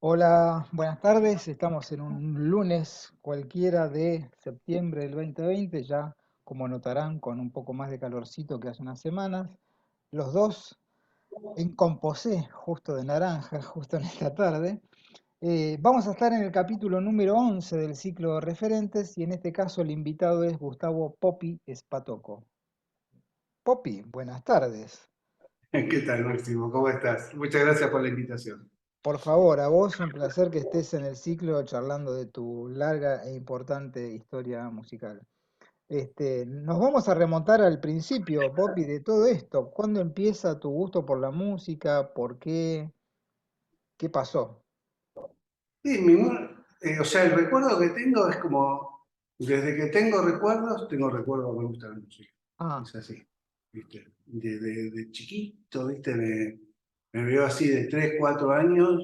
Hola, buenas tardes. Estamos en un lunes cualquiera de septiembre del 2020, ya como notarán, con un poco más de calorcito que hace unas semanas. Los dos en composé, justo de naranja, justo en esta tarde. Vamos a estar en el capítulo número 11 del ciclo de referentes y en este caso el invitado es Gustavo Popi Espatoco. Popi, buenas tardes. ¿Qué tal, Máximo? ¿Cómo estás? Muchas gracias por la invitación. Por favor, a vos un placer que estés en el ciclo charlando de tu larga e importante historia musical. Nos vamos a remontar al principio, Poppy, de todo esto. ¿Cuándo empieza tu gusto por la música? ¿Por qué? ¿Qué pasó? Sí, o sea, el recuerdo que tengo es como, desde que tengo recuerdos que me gusta la música. Ah, Es así, ¿viste? De chiquito, ¿viste? Me veo así de 3 4 años,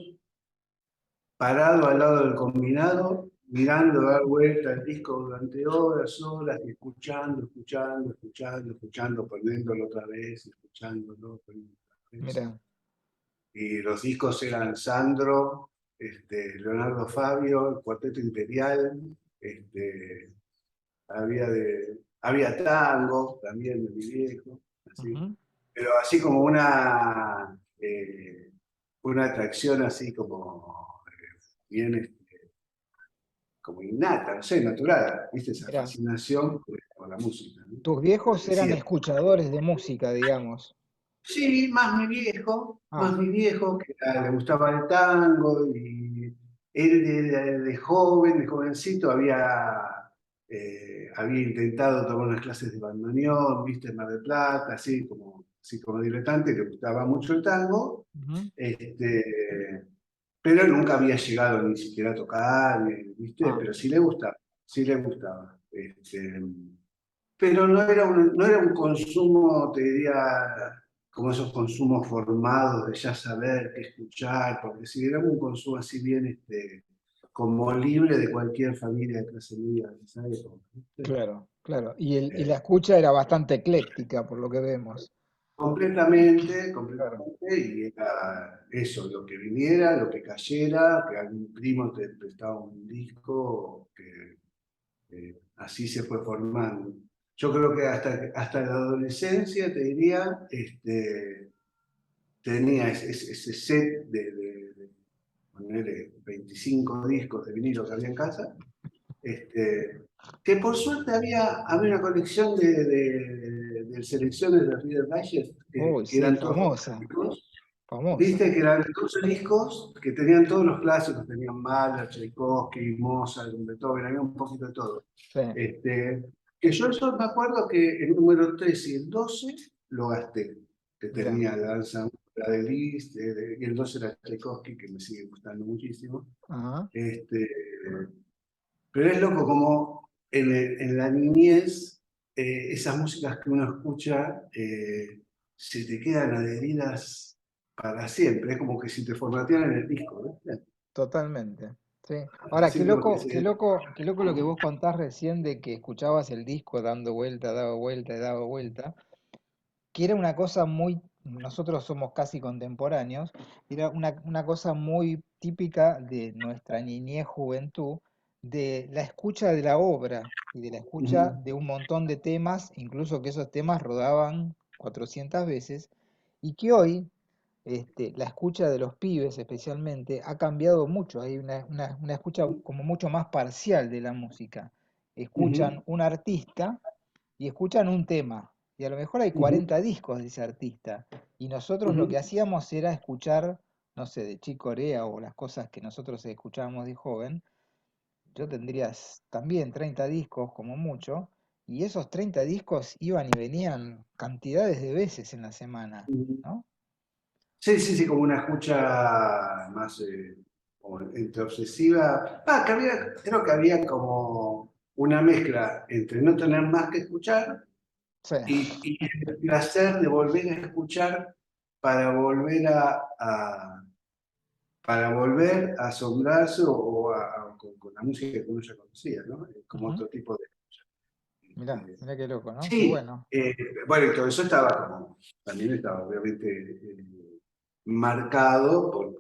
parado al lado del combinado, mirando dar vuelta el disco durante horas, y escuchando, poniéndolo otra vez, escuchándolo, poniéndolo otra vez. mira, Y los discos eran Sandro, Leonardo Fabio, el Cuarteto Imperial, había tango también de mi viejo, así. ujú, Pero así como una atracción así como bien como innata, no sé, natural, ¿viste? Esa mira. fascinación por la música, ¿no? Tus viejos eran Decía, escuchadores de música, digamos. sí, más Ah, mi viejo, que le gustaba el tango, y él de joven, de jovencito, había intentado tomar unas clases de bandoneón, viste, en Mar del Plata, así como diletante, le gustaba mucho el tango, ujú, este, pero nunca había llegado ni siquiera a tocar, viste, ah, pero sí le gustaba. Pero no era un consumo, te diría, como esos consumos formados de ya saber qué escuchar, porque si era un consumo así bien como libre de cualquier familia de clase media de esa época, ¿viste? claro, claro. Y la Eh, escucha era bastante ecléctica, por lo que vemos. Claro. completamente, y era eso, lo que viniera, lo que cayera, que algún primo te prestaba un disco, que así se fue formando. Yo creo que hasta la adolescencia, te diría, tenía ese set de ponerle 25 discos de vinilo que había en casa, este, que por suerte había una colección de selecciones de Reader Digest Uy, que sí, eran todos famosa, clásicos. famosa. Viste que eran 12 discos que tenían todos los clásicos, tenían Mahler, Tchaikovsky, Mozart, Beethoven, había un poquito de todo. Sí. Este, que yo eso me acuerdo que el número 13 y el 12 lo gasté, que Mira. tenía la danza la de Liszt, y el 12 era Tchaikovsky, que me sigue gustando muchísimo. Ajá. Este, pero es loco como en la niñez, esas músicas que uno escucha se te quedan adheridas para siempre. Es como que si te formatearan el disco, ¿viste? Totalmente. Sí. Ahora, Así como que qué loco lo que vos contás recién de que escuchabas el disco dando vuelta, daba vuelta y daba vuelta, que era una cosa muy, nosotros somos casi contemporáneos, era una cosa muy típica de nuestra niñez, juventud, de la escucha de la obra y de la escucha Ujú, de un montón de temas, incluso que esos temas rodaban 400 veces, y que hoy la escucha de los pibes especialmente ha cambiado mucho. Hay una escucha como mucho más parcial de la música. ujú, Escuchan un artista y escuchan un tema. Y a lo mejor hay ujú, 40 discos de ese artista. Y nosotros lo que ujú. hacíamos era escuchar, no sé, de Chick Corea o las cosas que nosotros escuchábamos de joven. Yo tendría también 30 discos como mucho. Y esos 30 discos iban y venían cantidades de veces en la semana, Ujú. ¿no? Sí, sí, sí, como una escucha más como entre obsesiva. Creo que había como una mezcla entre no tener más que escuchar Sí. y el placer de volver a escuchar para volver para volver a asombrarse con la música que uno ya conocía, ¿no? Como Ujú. otro tipo de... Mirá, eh, mirá qué loco, ¿no? Qué sí, bueno. bueno, y todo eso estaba como, también estaba obviamente marcado por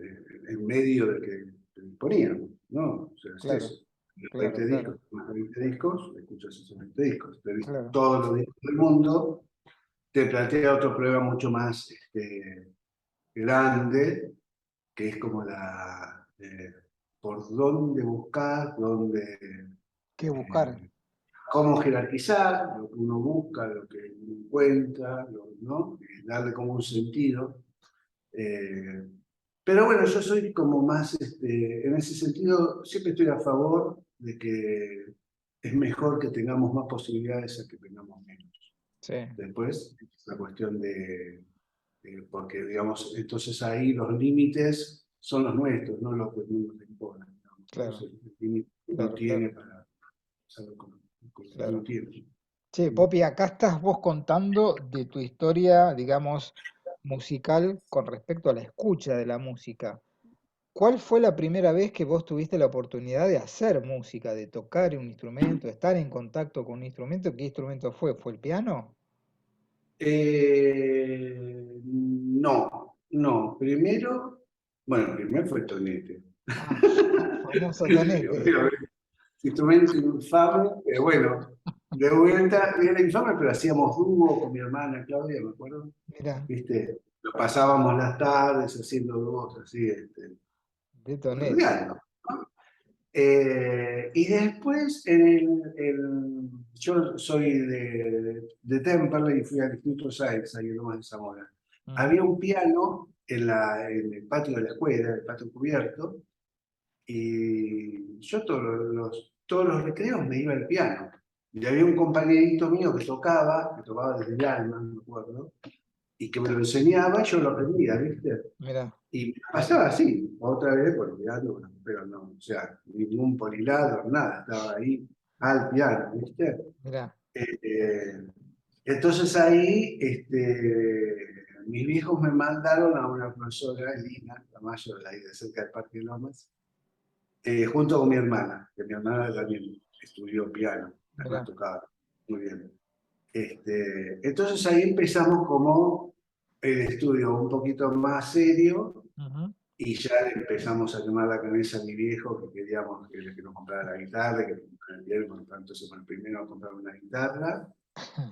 en medio de que ponían, ¿no? O sea, es claro, eso. Los claro, 20 discos, claro, más 20 discos, escuchas esos 20 discos. Te viste claro. todos los discos del mundo, te plantea otro problema mucho más grande, que es como por dónde buscar, ¿Qué buscar? eh, cómo jerarquizar lo que uno busca, lo que uno encuentra, ¿no? Darle como un sentido. Eh, pero bueno, yo soy como más, en ese sentido, siempre estoy a favor de que es mejor que tengamos más posibilidades a que tengamos menos. Sí, Después, es la cuestión porque digamos, entonces ahí los límites son los nuestros, no los que nos imponen. Digamos, ¿no? claro, El límite que uno claro, tiene claro, para saber con lo que uno claro. tiene. Che, Poppy, acá estás vos contando de tu historia, digamos, musical con respecto a la escucha de la música. ¿Cuál fue la primera vez que vos tuviste la oportunidad de hacer música, de tocar un instrumento, estar en contacto con un instrumento? ¿Qué instrumento fue? ¿Fue el piano? No, no. Primero fue Tonete. Ah, famoso tonete. Instrumento infame, pero bueno, de vuelta, era infame, pero hacíamos dúo con mi hermana Claudia, me acuerdo. Mira, ¿Viste? Lo pasábamos las tardes haciendo dúos así, de tonete. estudiando. Y después, yo soy de Temperley y fui al Instituto Sáenz, ahí en Lomas de Zamora. Ujú. Había un piano en el patio de la escuela, el patio cubierto, y yo todos los recreos me iba al piano. Y había un compañerito mío que tocaba desde el alma, no me acuerdo, y que me lo enseñaba y yo lo aprendía, ¿viste? Mira, Y pasaba así, otra vez por el piano, bueno, pero no, o sea, ningún poliladro, nada, estaba ahí al piano, ¿viste? mira, Eh, entonces ahí, mis viejos me mandaron a una profesora, Lina Tamayo, de ahí de cerca del Parque Lomas, junto con mi hermana, que mi hermana también estudió piano, además mira. tocaba muy bien. Entonces ahí empezamos como el estudio un poquito más serio Ujú. y ya le empezamos a quemar la cabeza a mi viejo que queríamos que nos comprara la guitarra, que nos comprara el piano, entonces bueno, primero comprar una guitarra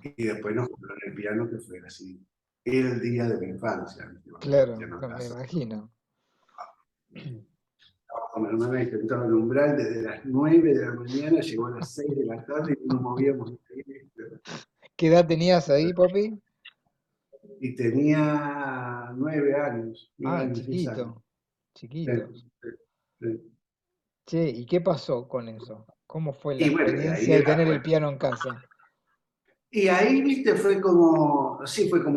y después nos compraron el piano, que fue así el día de mi infancia, ¿viste? Cuando estaba el Claro, piano en me casa. imagino. Estaba con mi hermana intentando el umbral desde las 9 de la mañana, llegó a las 6 de la tarde y no nos movíamos de ahí, ¿viste? ¿Qué edad tenías ahí, Poppy? Y tenía 9 Ah, años, 10 años. chiquito, Sí, chiquitos. sí, sí. Che, ¿y qué pasó con eso? ¿Cómo fue la Y bueno, y ahí experiencia de era, tener el bueno. piano en casa? Y ahí, viste, fue como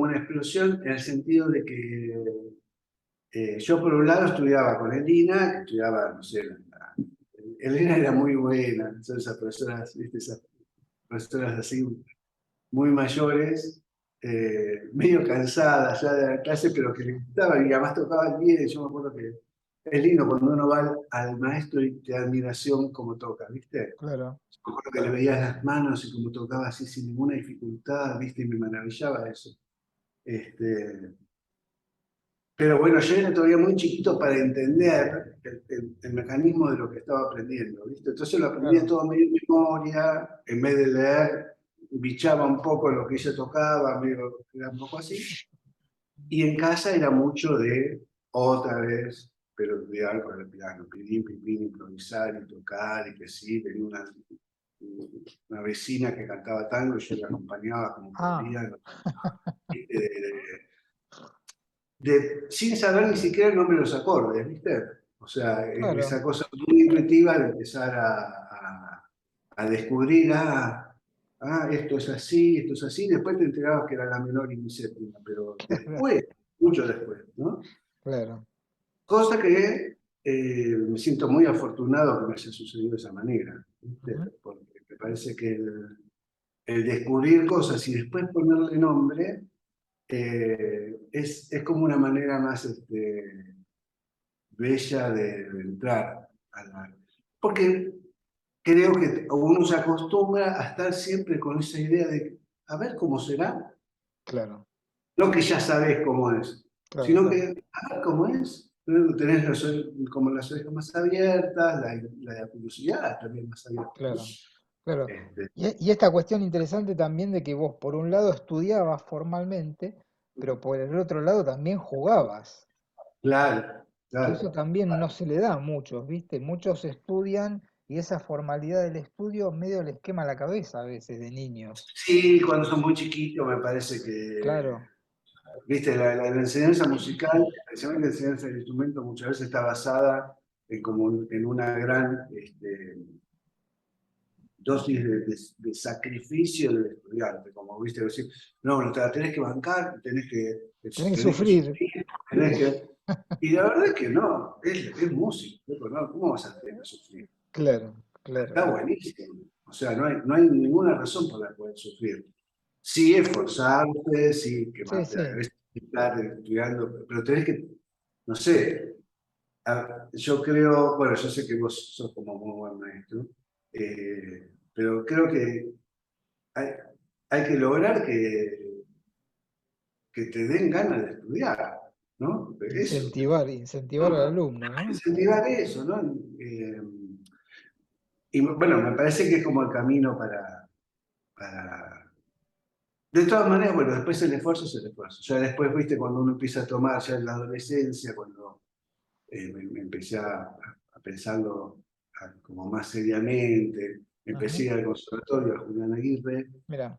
una explosión en el sentido de que yo por un lado estudiaba con Elina, que estudiaba, no sé, Elena era muy buena, son esas profesoras, viste, esas profesoras así muy mayores, medio cansadas ya de la clase, pero que les gustaba y además tocaban bien. Yo me acuerdo que es lindo cuando uno va al maestro y te da admiración como toca, ¿viste? Claro, Me acuerdo que le veías las manos y como tocaba así sin ninguna dificultad, ¿viste? Y me maravillaba eso. Este, pero bueno, yo era todavía muy chiquito para entender el mecanismo de lo que estaba aprendiendo, ¿viste? Entonces lo aprendía claro, todo medio en memoria, en vez de leer, bichaba un poco lo que ella tocaba, era un poco así. Y en casa era mucho de, otra vez, pero estudiar con el piano, pidín, pipín, improvisar y tocar, y que sí, tenía una vecina que cantaba tango y yo la acompañaba como ah, podía, sin saber ni siquiera el nombre de los acordes, ¿viste? O sea, claro, esa cosa muy intuitiva de empezar a descubrir, esto es así, después te enterabas que era la menor y mi séptima, pero después, mucho después, ¿no? claro, Cosa que me siento muy afortunado que me haya sucedido de esa manera, ¿viste? ujú, Porque me parece que el descubrir cosas y después ponerle nombre es como una manera más bella de entrar a la... Porque creo que uno se acostumbra a estar siempre con esa idea de a ver cómo será, claro, no que ya sabes cómo es, claro, sino claro, que a ver cómo es. tenés como las orejas más abiertas, la curiosidad también más abierta, ¿no? Claro, claro. Este, Y esta cuestión interesante también de que vos por un lado estudiabas formalmente, pero por el otro lado también jugabas, claro, que eso claro. también no se le da a muchos, ¿viste? Muchos estudian y esa formalidad del estudio medio les quema la cabeza a veces de niños. Sí, cuando son muy chiquitos me parece que, Claro, viste, la enseñanza musical, especialmente la enseñanza del instrumento, muchas veces está basada en una gran dosis de sacrificio del estudiante, como viste decir, no, te la tenés que bancar, tenés que tenés que sufrir, sufrir, y la verdad es que no, es músico, loco, ¿no? ¿Cómo vas a tener que sufrir? claro, claro. Está buenísimo. O sea, no hay ninguna razón por la cual sufrir. Sí, esforzarte, sí, Sí, quemarte la sí, cabeza, estar estudiando, pero tenés que, no sé, yo creo, bueno, yo sé que vos sos como muy buen maestro, pero creo que hay, hay que lograr que te den ganas de estudiar, ¿no? Eso, incentivar al alumno, ¿no? incentivar eso, ¿no? Eh, y bueno, me parece que es como el camino para. De todas maneras, bueno, después el esfuerzo es el esfuerzo. Ya después, viste, cuando uno empieza a tomar, ya en la adolescencia, cuando me empecé a pensarlo como más seriamente, Ajá. empecé a ir al conservatorio, a Julián Aguirre, Mira,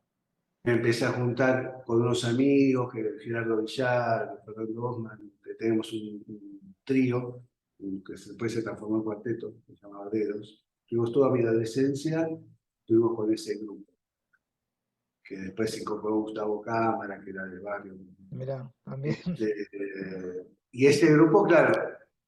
me empecé a juntar con unos amigos, que Gerardo Villar, Fernando Osman, que tenemos un trío, que después se transformó en cuarteto, que se llamaba Dedos. Tuvimos toda mi adolescencia, estuvimos con ese grupo, que después se incorporó Gustavo Cámara, que era del barrio. mira, también. Y ese grupo, claro,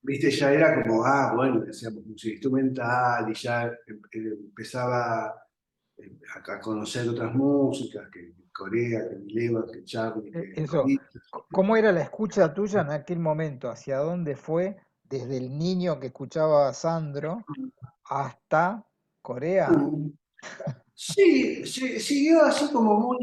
viste, ya era como, bueno, hacíamos música instrumental y ya empezaba a conocer otras músicas, que Corea, que Mileva, que Charlie, que Eso, Corita. ¿cómo era la escucha tuya en aquel momento? ¿Hacia dónde fue desde el niño que escuchaba a Sandro hasta Corea? Sí, siguió así como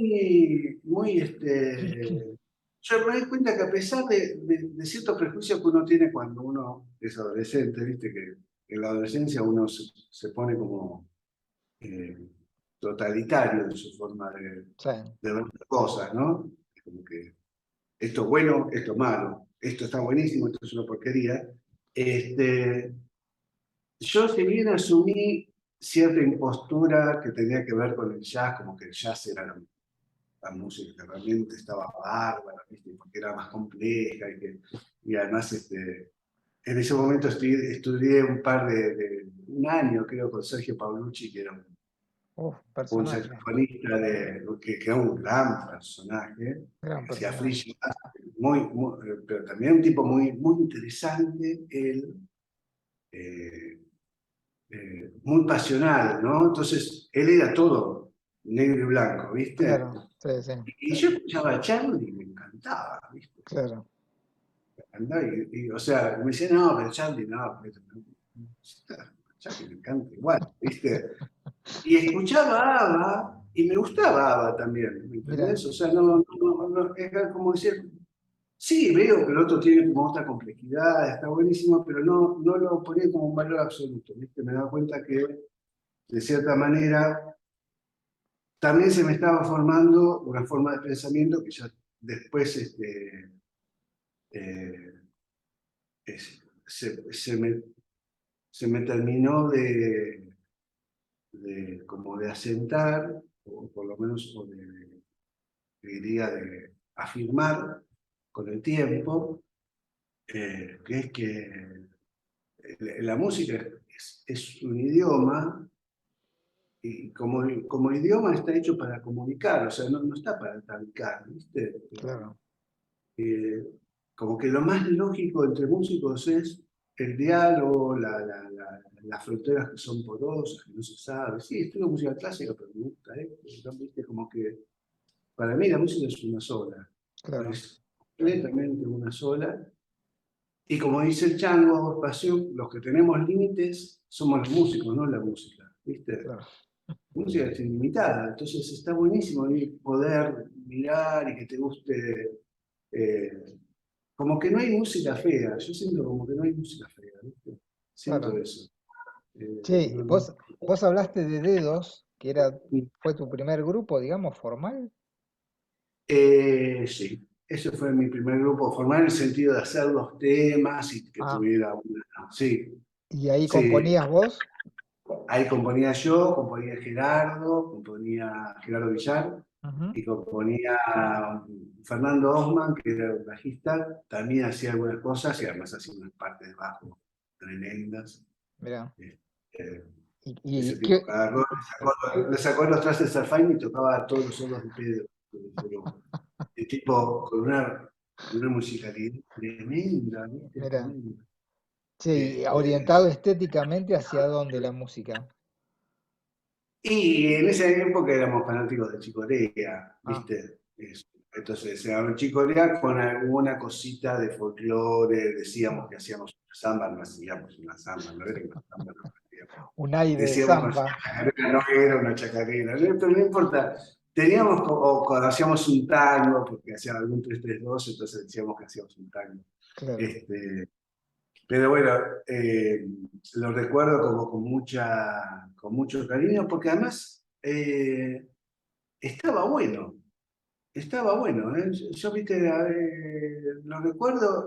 yo me doy cuenta que a pesar de ciertos prejuicios que uno tiene cuando uno es adolescente, viste que en la adolescencia uno se pone como eh, totalitario en su forma Sí, de ver las cosas, ¿no? Como que esto es bueno, esto es malo, esto está buenísimo, esto es una porquería. Este, yo si bien asumí cierta impostura que tenía que ver con el jazz, como que el jazz era la música que realmente estaba bárbara, ¿viste? Porque era más compleja y además en ese momento estudié un año creo con Sergio Paolucci, que era un personaje, saxofonista que era un gran personaje, gran que hacía free personaje. jazz, pero también un tipo muy, muy interesante, él, eh, muy pasional, ¿no? Entonces, él era todo negro y blanco, ¿viste? Claro, sí, sí, Y yo escuchaba a Charlie y me encantaba, ¿viste? claro. O sea, me decía, no, pero Charlie no, Charlie me encanta igual, ¿viste? Y escuchaba a ABBA y me gustaba ABBA también, ¿me Mira, entendés? O sea, era como decir, sí, veo que el otro tiene como otra complejidad, está buenísimo, pero no lo ponía como un valor absoluto, ¿viste? Me daba cuenta que, de cierta manera, también se me estaba formando una forma de pensamiento que ya después eh, se me terminó como de asentar, o por lo menos diría de afirmar con el tiempo, que es que la música es un idioma y como idioma está hecho para comunicar, o sea, no está para tancar, ¿viste? claro, Eh, Como que lo más lógico entre músicos es el diálogo, las fronteras que son porosas, que no se sabe. Sí, estudio música clásica, pero me gusta esto. ¿Viste? Como que para mí la música es una sola, claro, es completamente una sola. Y como dice el Chango, Pasión, los que tenemos límites somos los músicos, no la música. ¿Viste? claro. La música es ilimitada, entonces está buenísimo poder mirar y que te guste. eh, como que no hay música fea. Yo siento como que no hay música fea, ¿viste? Siento Claro. eso. Che, No, no. vos hablaste de Dedos, que fue tu primer grupo, digamos, formal. Sí, ese fue mi primer grupo formal en el sentido de hacer los temas y que Ah, tuviera una... Sí, ¿y ahí sí. componías vos? Ahí componía yo, componía Gerardo, componía Gerardo Villar Ujú. y componía Fernando Osman, que era el bajista, también hacía algunas cosas y además hacía unas partes de bajo tremendas. Mirá. Este, ¿Y, ese y tipo qué, agarró, le sacó los trastes al Faine y tocaba todos los solos de Pedro. El tipo con una musicalidad tremenda, ¿viste? Mirá. Tremenda. Che, y Este, orientado estéticamente hacia dónde la música? y en esa época éramos fanáticos de Chicorea, Ah, ¿viste? Entonces, era un Chicorea con alguna cosita de folclore, decíamos ah. que hacíamos una samba, no hacíamos una samba, no era una samba, no hacíamos. Un aire de Decíamos que samba. una chacarera, no era una chacarera, ¿no? Pero no importa. Teníamos, o cuando hacíamos un tango, porque hacíamos algún 3-3-2, entonces decíamos que hacíamos un tango. Claro. Este, pero bueno, lo recuerdo como con mucho cariño, porque además estaba bueno, estaba bueno. ¿Eh? Yo, viste, lo recuerdo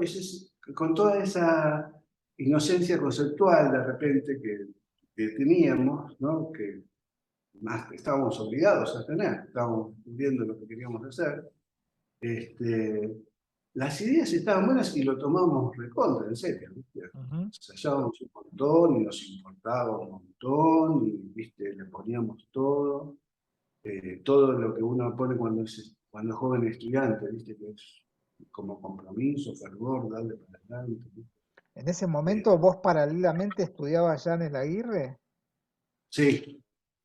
con toda esa inocencia conceptual de repente que teníamos, ¿no? Que más que estábamos obligados a tener, estábamos viendo lo que queríamos hacer. Este, las ideas estaban buenas y lo tomamos recontra, en serio, ¿viste? Ujú. Ensayábamos un montón y nos importaba un montón y, ¿viste? Le poníamos todo, todo lo que uno pone cuando es joven estudiante, ¿viste? Que es como compromiso, fervor, darle para adelante, ¿viste? En ese Eh, momento vos paralelamente estudiabas ya en el Aguirre. sí,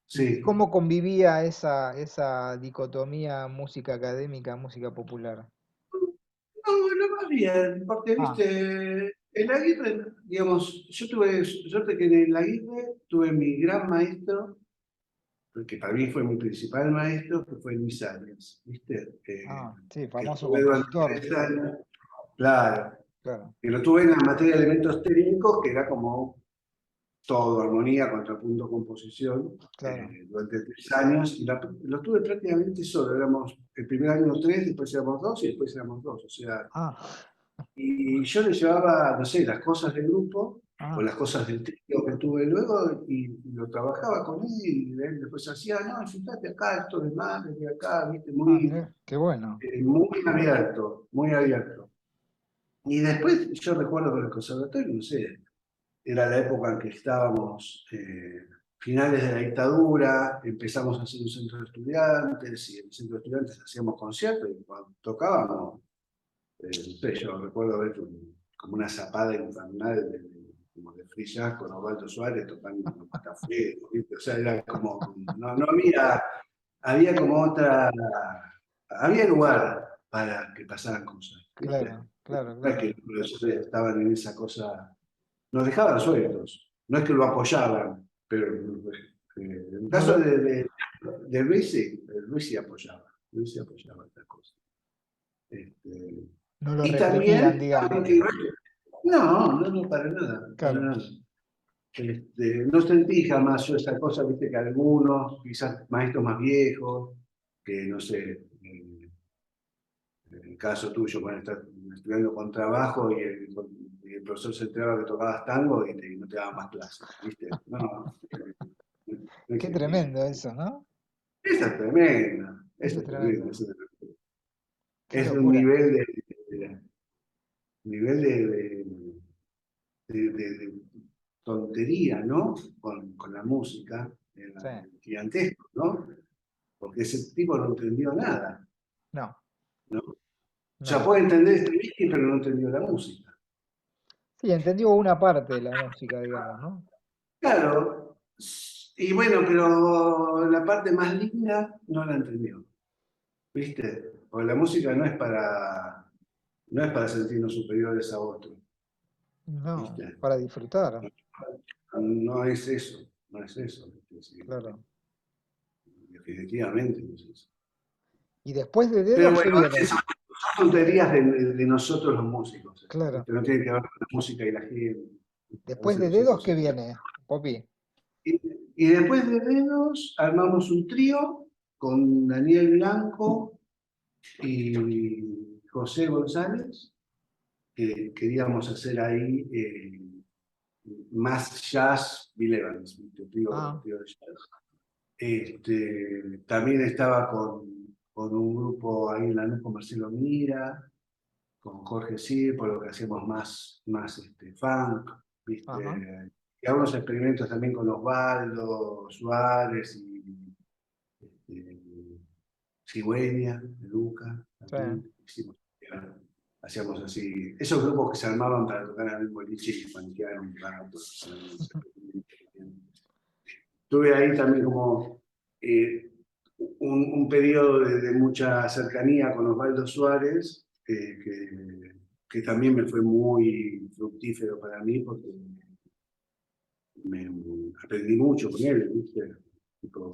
¿Y sí. cómo convivía esa dicotomía música académica, música popular? No, lo más bien, porque, Ah, ¿viste? El Aguirre, digamos, yo tuve suerte que en el Aguirre tuve mi gran maestro, que para mí fue mi principal maestro, que fue Luis Arias, ¿viste? sí, Que famoso estuve durante compositor. 3 años, claro, Claro. que lo tuve en la materia de elementos técnicos, que era como todo, armonía, contrapunto, composición, Claro. durante 3 años, y lo tuve prácticamente solo, éramos el primer año tres, después éramos dos y después éramos dos, o sea, Ah, y yo le llevaba, no sé, las cosas del grupo o ah, las cosas del trío que tuve luego y lo trabajaba con él y él después hacía, no, fíjate acá, esto de más, de acá, viste, mirá, qué bueno. muy abierto, muy abierto. Y después yo recuerdo que el conservatorio, no sé, era la época en que estábamos finales de la dictadura, empezamos a hacer un centro de estudiantes y en el centro de estudiantes hacíamos conciertos y cuando tocábamos no sé, yo recuerdo ver como una zapada infernal como de free jazz con Osvaldo Suárez tocando en los cafés, ¿viste? O sea, era como, no había como había lugar para que pasaran cosas, ¿viste? Claro, claro, No es que claro. los profesores estaban en esa cosa, nos dejaban sueltos, no es que lo apoyaban, pero en el No caso lo, de Luis, sí, Luis sí apoyaba estas cosas. Este, no lo y también, reprimían, digamos. no, para nada, para Claro. nada. No sentí jamás yo esa cosa, viste, que algunos, quizás maestros más viejos, que no sé, en el caso tuyo, cuando estás estudiando con trabajo y el profesor se enteraba que tocabas tango y no te daba más clases, viste. No, no Qué existía. tremendo eso, ¿no? Esa es tremenda, Eso esa es es tremenda, tremendo. esa es tremenda. Qué Es un locura. nivel de tontería, ¿no? Con la música, Sí. gigantesco, ¿no? Porque ese tipo no entendió nada, No, ¿no? O sea, no. puede entender Stravinsky, pero no entendió la música. Sí, entendió una parte de la música, digamos, ¿no? Claro, y bueno, pero la parte más linda no la entendió, ¿viste? Porque la música no es para sentirnos superiores a otros, No, ¿viste? para disfrutar, No es eso, no es eso, ¿viste? Sí, claro. definitivamente no es eso. Y después de Pero Dedos, ¿qué bueno, viene? son tonterías de nosotros los músicos. Claro. ¿Viste? No tiene que ver con la música y la gente. A Después veces de nosotros Dedos, ¿qué somos. viene, Popi? Y, y después de Dedos armamos un trío con Daniel Blanco y José González, que queríamos hacer ahí más jazz, Bill Evans, ¿viste? Ah, Trío de jazz. También estaba con un grupo ahí en Lanús con Marcelo Mira, con Jorge Sir, por lo que hacemos más funk, ajá, ¿viste? Y algunos experimentos también con Osvaldo, Suárez y este, Cigüeña, de Luca, sí. también hicimos, hacíamos así, esos grupos que se armaban para tocar en el boliche y panquear un rato. Tuve ahí también como un periodo de mucha cercanía con Osvaldo Suárez, que también me fue muy fructífero para mí porque me aprendí mucho con él, ¿viste? Tipo,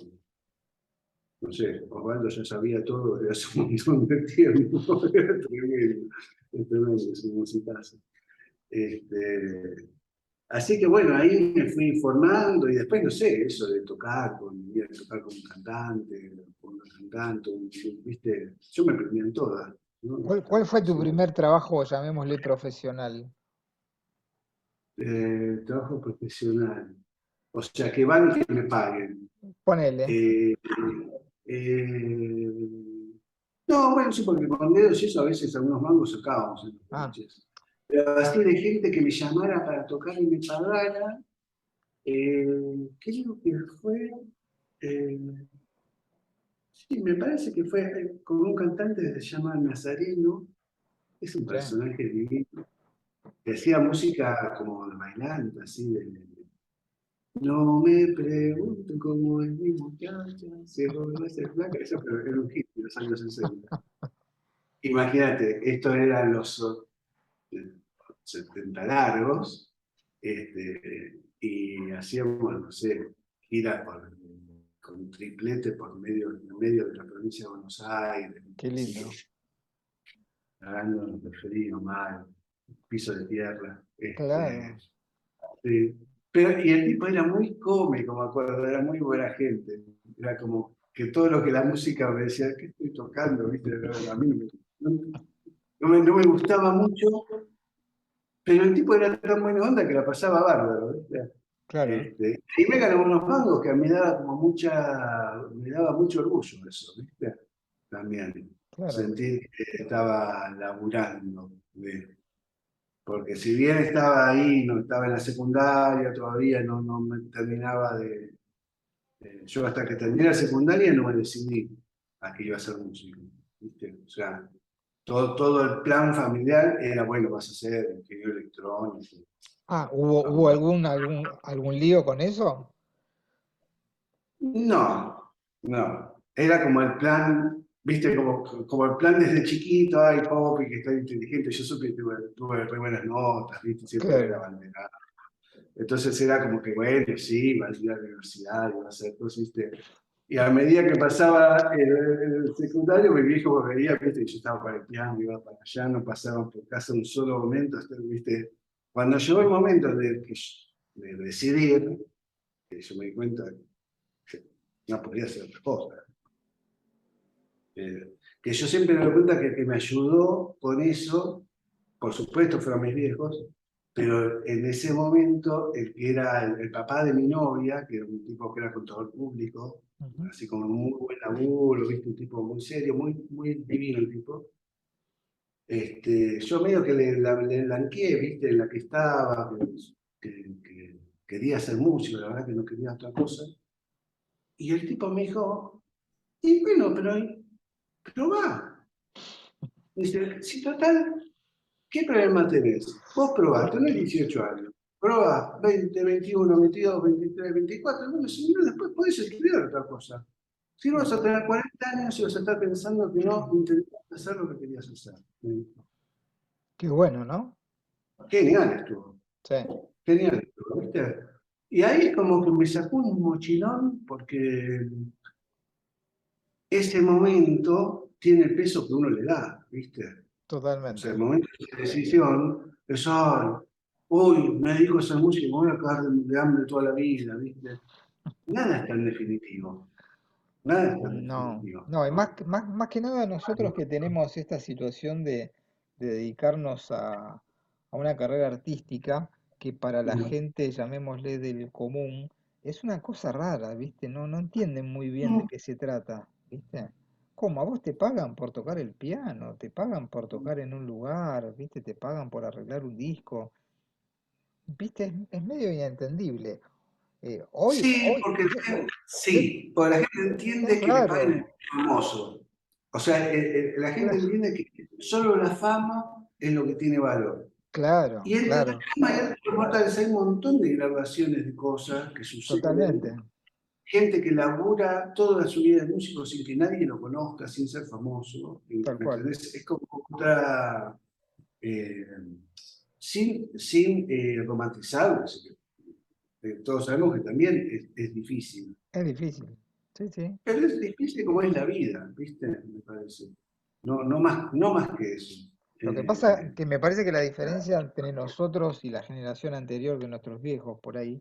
no sé, Osvaldo ya sabía todo desde hace un montón de tiempo. Era tremendo, es tremendo, es un musicazo. Este, Así que bueno, ahí me fui formando y después, no sé, eso de tocar ir a tocar con un cantante, con una cantante, ¿viste? Yo me prendí en todas, ¿no? ¿Cuál fue tu primer trabajo, llamémosle profesional? Trabajo profesional, o sea, que van y que me paguen. Ponele. Eh, eh, no, bueno, sí, porque con dedos y eso a veces algunos mangos sacábamos en los Ah, boliches. Pero así de gente que me llamara para tocar y me pagara, creo que fue, eh, sí, me parece que fue con un cantante que se llama Nazareno, es un sí. personaje divino, que hacía música como de bailante, así no me pregunto cómo es mi muchacha, si es gorda, si es flaca, eso pero era un hit de los años 60. Imagínate, estos eran los 70 largos, y hacíamos, no sé, gira con triplete en medio de la provincia de Buenos Aires, Qué así, lindo. cagándonos de frío, mal, piso de tierra. Claro. Sí. Pero, y el tipo era muy cómico, me acuerdo, era muy buena gente. Era como que todo lo que la música me decía, ¿qué estoy tocando? ¿Viste? A mí no me gustaba mucho, pero el tipo era tan buena onda que la pasaba bárbaro, ¿viste? Claro, Y me ganó unos mangos que a mí me daba mucho orgullo eso, ¿viste? También, claro. sentir que estaba laburando, ¿viste? Porque si bien estaba ahí, no estaba en la secundaria todavía, no me terminaba yo hasta que terminé la secundaria no me decidí a que iba a ser músico, ¿viste? O sea, todo el plan familiar era, bueno, vas a ser ingeniero electrónico. Ah, ¿hubo algún lío con eso? No, no. Era como el plan, viste, como el plan desde chiquito, ay, Popi, que está inteligente. Yo supe que tuve re buenas notas, viste, siempre era Claro. abanderado. Entonces era como que, bueno, sí, va a ir a la universidad, va a hacer cosas, viste. Y a medida que pasaba el secundario, mi viejo me veía, viste, que yo estaba para el piano, iba para allá, no pasaba por casa un solo momento, hasta, viste. Cuando llegó el momento de decidir, que yo me di cuenta que no podía hacer otra cosa. Que yo siempre me doy cuenta que el que me ayudó con eso, por supuesto fueron mis viejos, pero en ese momento el que era el papá de mi novia, que era un tipo que era contador público, Ujú. así como un muy buen laburo, ¿viste? Un tipo muy serio, muy divino el tipo. Yo medio que le blanqueé, ¿viste? En la que estaba, que quería ser músico, la verdad que no quería otra cosa. Y el tipo me dijo, y bueno, pero va. Dice, si total, ¿qué problema tenés? Vos probás, tenés 18 años. Probás 20, 21, 22, 23, 24. Bueno, si no, después podés estudiar otra cosa. Si no vas a tener 40 años y vas a estar pensando que no intentaste hacer lo que querías hacer. Qué bueno, ¿no? Genial estuvo. Sí. Genial estuvo, ¿viste? Y ahí como que me sacó un mochilón porque ese momento tiene el peso que uno le da. ¿viste? O sea, el Totalmente. momento de decisión es, "Ay, uy, me dedico a hacer música y me voy a cagar de hambre toda la vida, ¿viste? Nada es tan definitivo, nada es tan No, definitivo, no, y ¿no? más que nada nosotros que tenemos esta situación de dedicarnos a una carrera artística que para la Mm, gente, llamémosle del común, es una cosa rara, ¿viste? No, no entienden muy bien de mm, qué se trata, ¿viste? ¿Cómo? ¿A vos te pagan por tocar el piano? ¿Te pagan por tocar en un lugar? ¿Viste? ¿Te pagan por arreglar un disco? ¿Viste? Es medio inentendible. Sí, porque Yo, sí, porque la gente es entiende que le paguen el raro, famoso. O sea, la gente claro, entiende que solo la fama es lo que tiene valor. claro, Y entre la claro. fama y entre los mortales hay un montón de grabaciones de cosas que Totalmente, suceden. Gente que labura toda su vida de músico sin que nadie lo conozca, sin ser famoso. tal ¿Me cual. entendés? Es como otra. eh, sin romantizarlo. Todos sabemos que también es difícil. Es difícil. Sí, sí. Pero es difícil como es la vida, ¿viste? Me parece. No, no más que eso. Lo que pasa Eh, que me parece que la diferencia entre nosotros y la generación anterior de nuestros viejos por ahí,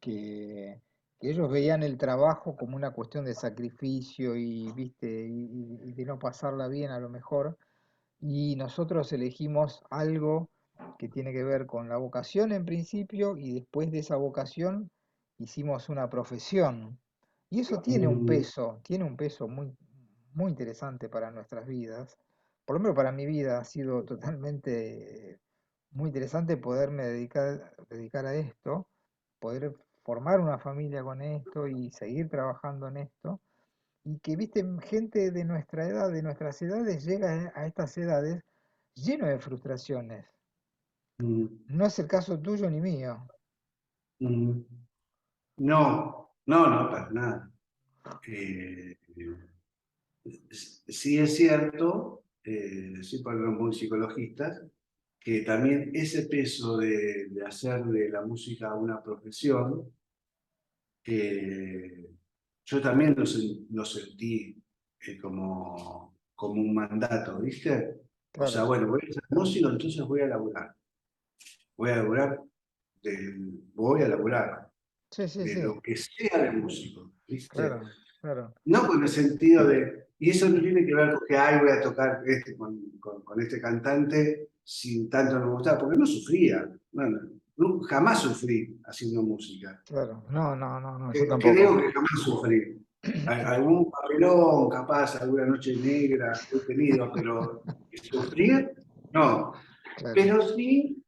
que, que ellos veían el trabajo como una cuestión de sacrificio y, viste, y de no pasarla bien a lo mejor, y nosotros elegimos algo que tiene que ver con la vocación en principio y después de esa vocación hicimos una profesión. Y eso mm, tiene un peso muy, muy interesante para nuestras vidas. Por lo menos para mi vida ha sido totalmente muy interesante poderme dedicar a esto, poder formar una familia con esto y seguir trabajando en esto. Y que, viste, gente de nuestra edad, de nuestras edades, llega a estas edades lleno de frustraciones. mm, No es el caso tuyo ni mío. mm. No, no, para nada. Eh, sí es cierto, sí para los muy psicologistas, que también ese peso de hacer de la música una profesión, yo también lo sentí como un mandato, ¿viste? O sea, Claro. bueno, voy a ser músico, entonces voy a laburar. Voy a laburar, voy a laburar Sí, sí, de sí. lo que sea de músico, ¿viste? Claro, claro. No con el sentido de, y eso no tiene que ver con que, ay, voy a tocar con este cantante sin tanto no me gustaba, porque no sufría, jamás sufrí haciendo música. Claro. No, no, no, no, yo Creo tampoco. que jamás sufrí. Algún papelón, capaz, alguna noche negra he tenido, pero sufrir, no. Claro, Pero sí,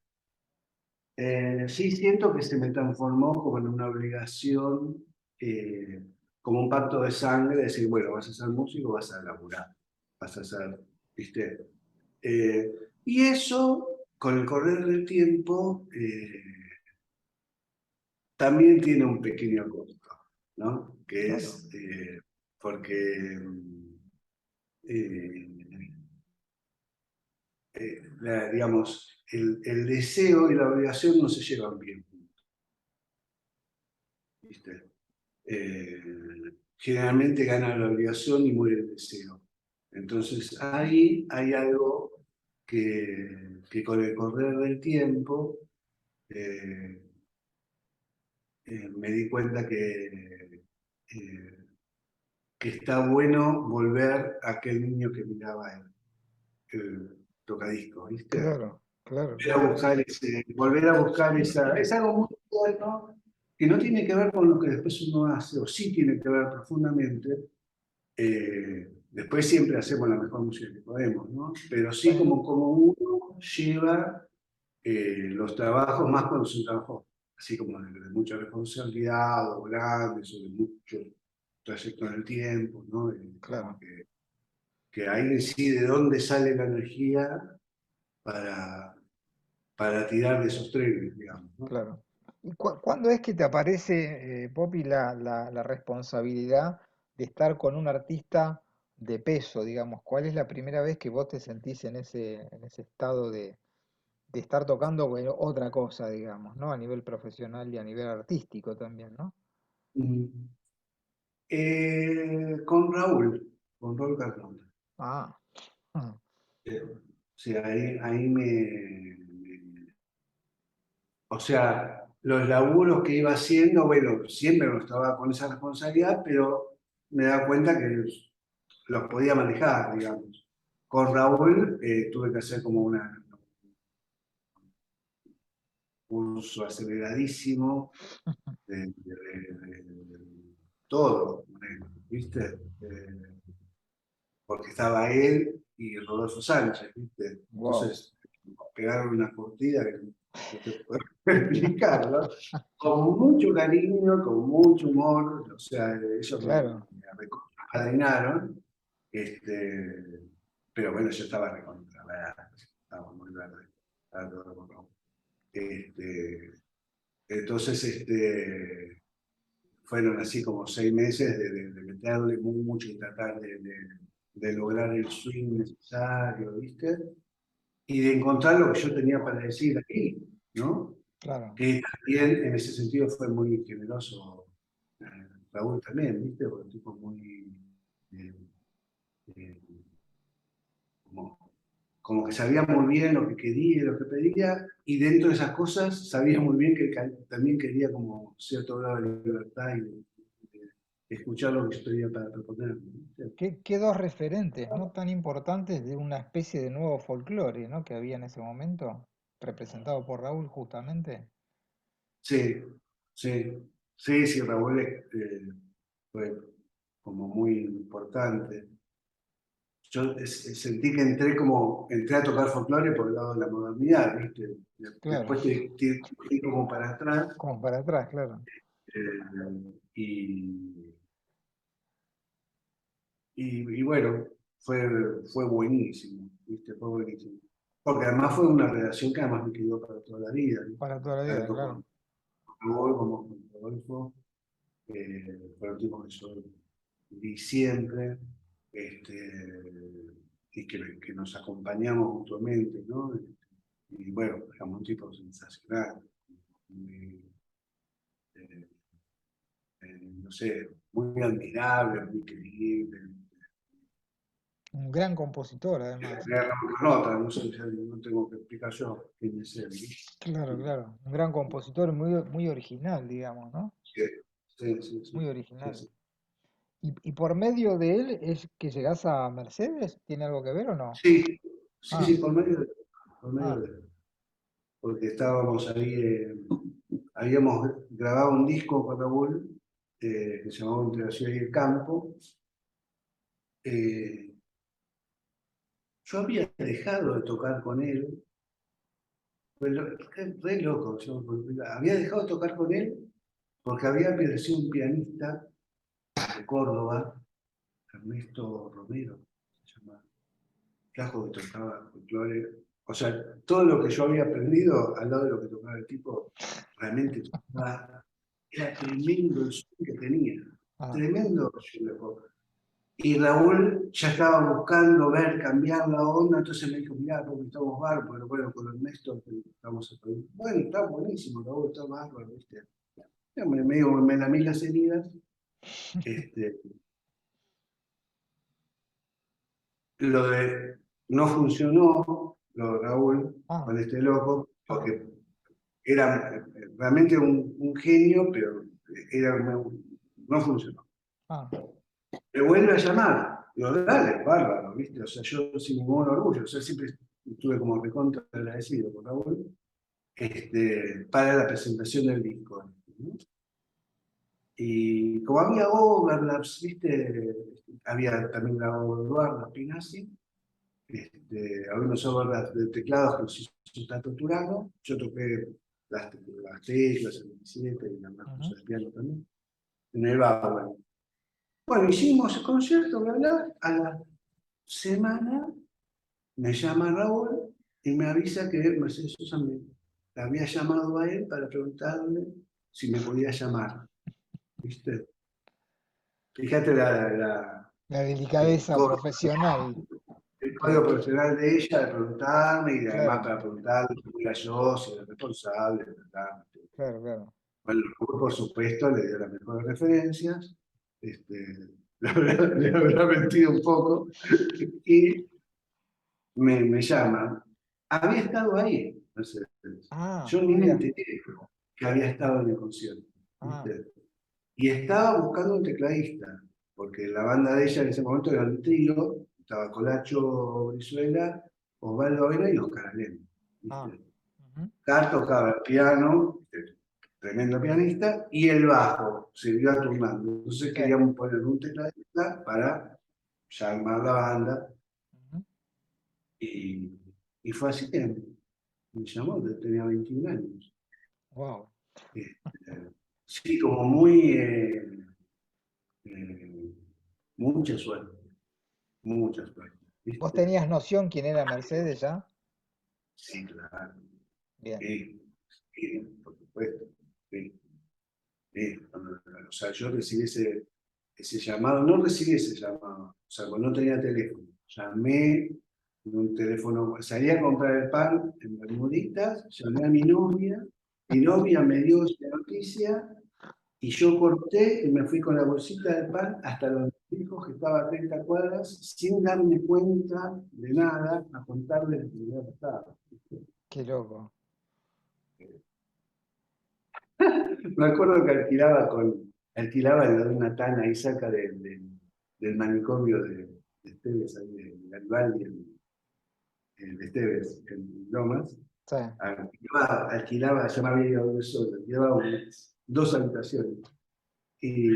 sí siento que se me transformó como en una obligación, eh, como un pacto de sangre, de decir, bueno, vas a ser músico, vas a laburar, vas a ser, ¿viste? Eh, y eso, con el correr del tiempo, también tiene un pequeño costo, ¿no? Que claro, es porque, eh, digamos, el deseo y la obligación no se llevan bien, ¿viste? Generalmente gana la obligación y muere el deseo. Entonces ahí hay algo que con el correr del tiempo eh, me di cuenta eh, que está bueno volver a aquel niño que miraba el tocadiscos, ¿viste? claro, claro, claro. Volver a buscar esa, es algo muy bueno que no tiene que ver con lo que después uno hace, o sí tiene que ver profundamente. Después siempre hacemos la mejor música que podemos, ¿no? Pero sí Bueno, como uno lleva los trabajos, más cuando son trabajos así como de mucha responsabilidad, o grandes, o de mucho trayecto en el tiempo, ¿no? Como claro, que ahí decide de dónde sale la energía para, para tirar de esos trenes, digamos, ¿no? claro. ¿Y cuándo es que te aparece, Poppy, la responsabilidad de estar con un artista de peso, digamos? ¿Cuál es la primera vez que vos te sentís en ese estado de estar tocando otra cosa, digamos, ¿no? A nivel profesional y a nivel artístico también, ¿no? Mm. Con Raúl Carlón. Ah, mm, Sí, o sea, los laburos que iba haciendo, bueno, siempre no estaba con esa responsabilidad, pero me da cuenta que los podía manejar, digamos. Con Raúl tuve que hacer como un curso aceleradísimo de todo, ¿viste? Porque estaba él y Rodolfo Sánchez, ¿viste? Wow, Entonces, pegaron una curtida que no te puedo explicar, ¿no? Con mucho cariño, con mucho humor, o sea, ellos claro, me apadrinaron, pero bueno, yo estaba recontra, estaba muy verde, estaba todo como, este, entonces, fueron así como 6 meses de meterle mucho y tratar de lograr el swing necesario, ¿viste? Y de encontrar lo que yo tenía para decir aquí, ¿no? claro. Que también en ese sentido fue muy generoso eh, Raúl también, ¿viste? Porque un tipo muy, eh, eh, como, como que sabía muy bien lo que quería, lo que pedía, y dentro de esas cosas sabía muy bien que también quería como cierto grado de libertad y de escuchar lo que yo tenía para proponer, ¿viste? Qué dos referentes, ¿no? Tan importantes de una especie de nuevo folclore, ¿no? Que había en ese momento, representado por Raúl justamente. Sí, sí, sí, sí, Raúl fue como muy importante. Yo sentí que entré a tocar folclore por el lado de la modernidad, ¿viste? Claro, Después te fui como para atrás como para atrás, claro. y, y bueno, fue buenísimo, ¿viste? Fue buenísimo. Porque además fue una relación que además me quedó para toda la vida, ¿viste? Para toda la vida, Tanto claro. con Raúl como con Rodolfo. Fueron tipos que yo vi siempre, y que nos acompañamos mutuamente, ¿no? Y bueno, éramos un tipo sensacional, muy, eh, no sé, muy admirable, muy querible. Un gran compositor, además. Nota, no sé, ya no tengo que explicar yo quién es él. Claro, claro. Un gran compositor muy original, digamos, ¿no? Sí, sí, sí, Muy sí, sí, original. sí. Y por medio de él es que llegás a Mercedes? ¿Tiene algo que ver o no? Sí, sí, Ah, sí, por medio de ah, él. Porque estábamos ahí, habíamos grabado un disco con Raúl que se llamaba Entre la ciudad y el campo. Eh, yo había dejado de tocar con él, re loco, había dejado de tocar con él porque había aparecido un pianista de Córdoba, Ernesto Romero, se llama, flaco que tocaba folclore. O sea, todo lo que yo había aprendido al lado de lo que tocaba el tipo, realmente era tremendo el son que tenía. ah. Tremendo. Y Raúl ya estaba buscando ver, cambiar la onda, entonces me dijo, mirá, porque estamos bárbaros, pero bueno, con Ernesto estamos a pedir. Bueno, está buenísimo, Raúl está bárbaro, ¿viste? Ya me lamí las heridas. Este, lo de no funcionó, lo de Raúl, Ah, con este loco, ah, porque era realmente un genio, pero no funcionó. ah. Me vuelve a llamar. Digo, dale, bárbaro, ¿viste? O sea, yo sin ningún orgullo, o sea, siempre estuve como recontra agradecido con Raúl, para la presentación del disco, ¿no? Y como había overlaps, ¿viste? Había también grabado Eduardo Spinazzi, había unos overlaps de teclados que nos hizo Tato Turano, yo toqué las teclas, el 27 y las Ujú. cosas de piano también, en el Bauer. Bueno, hicimos el concierto, bla, bla, a la semana me llama Raúl y me avisa que Mercedes Sosa me había llamado a él para preguntarle si me podía llamar. ¿Viste? Fíjate La el, delicadeza código, profesional. el código Claro, profesional de ella de preguntarme y además claro, para preguntarle si era yo, si era responsable, ¿verdad? claro, claro. Bueno, por supuesto le dio las mejores referencias, le habrá mentido un poco y me llama. Había estado ahí, Mercedes. Ah, Yo ni me mira. enteré que había estado en el concierto, Ah, ¿viste? Y estaba buscando un tecladista, porque la banda de ella en ese momento era un trío, estaba Colacho Brizuela, Osvaldo Vera y Oscar Alem, ah. ¿viste? Ujú. Car tocaba el piano, tremendo pianista, y el bajo, se iba turnando. Entonces Sí. queríamos poner un tecladista para ya armar la banda, Ujú. y, y fue así que me llamó, tenía 21 años. Wow. Sí, como muy, eh, mucha suerte, mucha suerte, ¿Vos ¿viste? tenías noción quién era Mercedes ya? Sí, claro, Bien. sí, sí, por supuesto, sí, sí. O sea, yo recibí ese llamado, no recibí ese llamado, o sea, cuando no tenía teléfono, llamé en un teléfono, salí a comprar el pan en Bermuditas, llamé a mi novia me dio esa noticia. Y yo corté y me fui con la bolsita de pan hasta donde dijo que estaba a 30 cuadras, sin darme cuenta de nada, a contarle lo que había pasado. Qué loco. Me acuerdo que alquilaba en la de una tana ahí cerca del manicomio de Esteves, ahí de Garibaldi, de Esteves, en Lomas. Sí. Alquilaba, ya me había ido a vivir solo, alquilaba dos habitaciones. Y,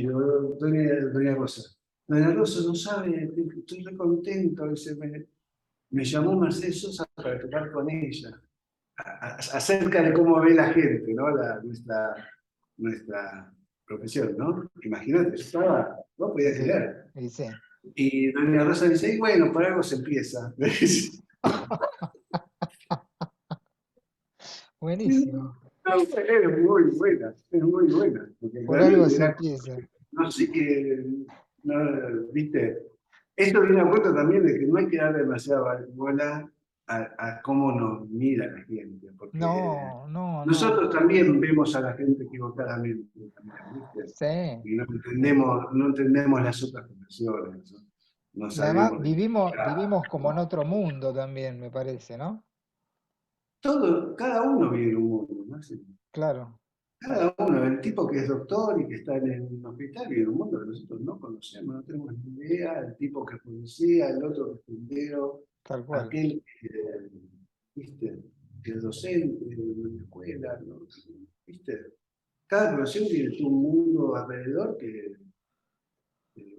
doña Rosa. Doña Rosa no sabe, estoy re contento. Dice, me llamó Mercedes Sosa para tocar con ella. Acerca de cómo ve la gente, ¿no? Nuestra profesión, ¿no? Imagínate, yo estaba, no Sí, podía sí. creer. Y sí. Y doña Rosa dice, y bueno, por algo se empieza. Buenísimo. No, es muy buena, es muy buena. Porque Por algo realmente se era, empieza. no sé qué, no, viste. Esto viene a cuenta también de que no hay que darle demasiada bola a cómo nos mira la gente, porque No, no, no. nosotros también vemos a la gente equivocadamente también, ¿viste? Sí, Y sí. no entendemos las otras profesiones, ¿no? No Y además sabemos de vivimos como en ¿no? otro mundo también, me parece, ¿no? Todo, cada uno vive en un mundo, ¿no? Sí. Claro. Cada uno, el tipo que es doctor y que está en un hospital y en un mundo que nosotros no conocemos, no tenemos ni idea, el tipo que es policía, el otro que es puntero, Tal cual. aquel que, ¿viste? Que es docente de una escuela, ¿no? ¿Viste? Cada profesión tiene un mundo alrededor que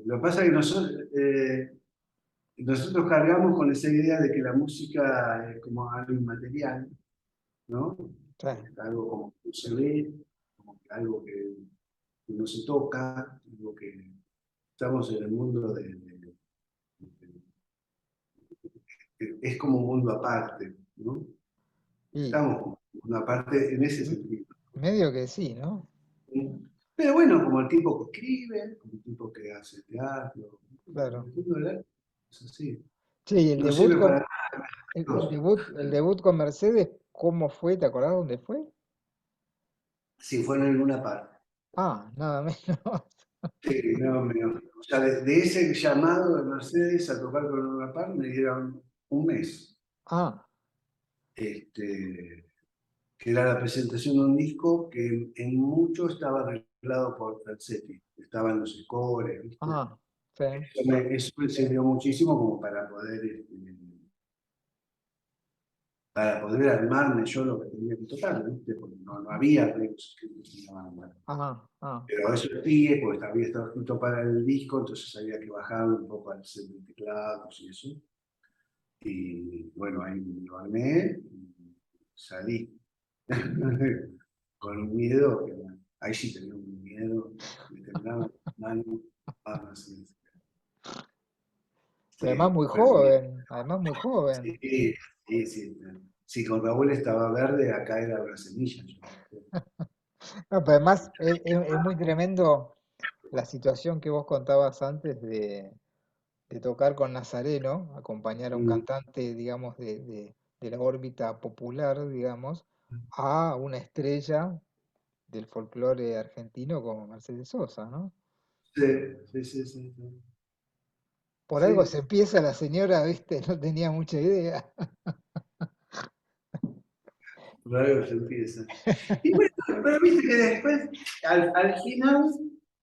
lo que pasa es que nosotros cargamos con esa idea de que la música es como algo inmaterial, ¿no? Sí. Algo como que no se ve, como que algo que no se toca, algo que estamos en el mundo es como un mundo aparte, ¿no? Y Estamos como en una parte en ese m- sentido. medio que sí, ¿no? ¿Sí? Pero bueno, como el tipo que escribe, como el tipo que hace teatro, Claro. el mundo del arte es así. Sí, y No sirve para nada. el debut con Mercedes, ¿cómo fue? ¿Te acordás dónde fue? Si fuera en una parte. Ah, nada menos. Sí, no, o sea, de ese llamado de Mercedes a tocar con una parte me dieron un mes. Ah, Este, que era la presentación de un disco que en mucho estaba arreglado por Falsetti, estaban los scores, ¿viste? ah, sí, Eso me sirvió muchísimo como para poder armarme yo lo que tenía que tocar, ¿viste? Porque no había arreglos escritos en la banda. ah, ah, Pero eso sí, porque había estado escrito para el disco, entonces había que bajar un poco al set de teclados y eso. Y bueno, ahí lo armé y salí. Con un miedo, ahí sí tenía un miedo, me temblaban las manos, así. y además Sí, muy pero joven, además muy joven. sí, sí, sí. Sí, con Raúl estaba verde, acá era una semilla. No, pero además es muy tremendo la situación que vos contabas antes de tocar con Nazareno, acompañar a un Mm, cantante, digamos, de la órbita popular, digamos, a una estrella del folclore argentino como Mercedes Sosa, ¿no? sí, sí, sí, sí, sí. Por algo ¿sí? se empieza la señora, viste, no tenía mucha idea. Por algo se empieza. Y bueno, pero viste que después, al final,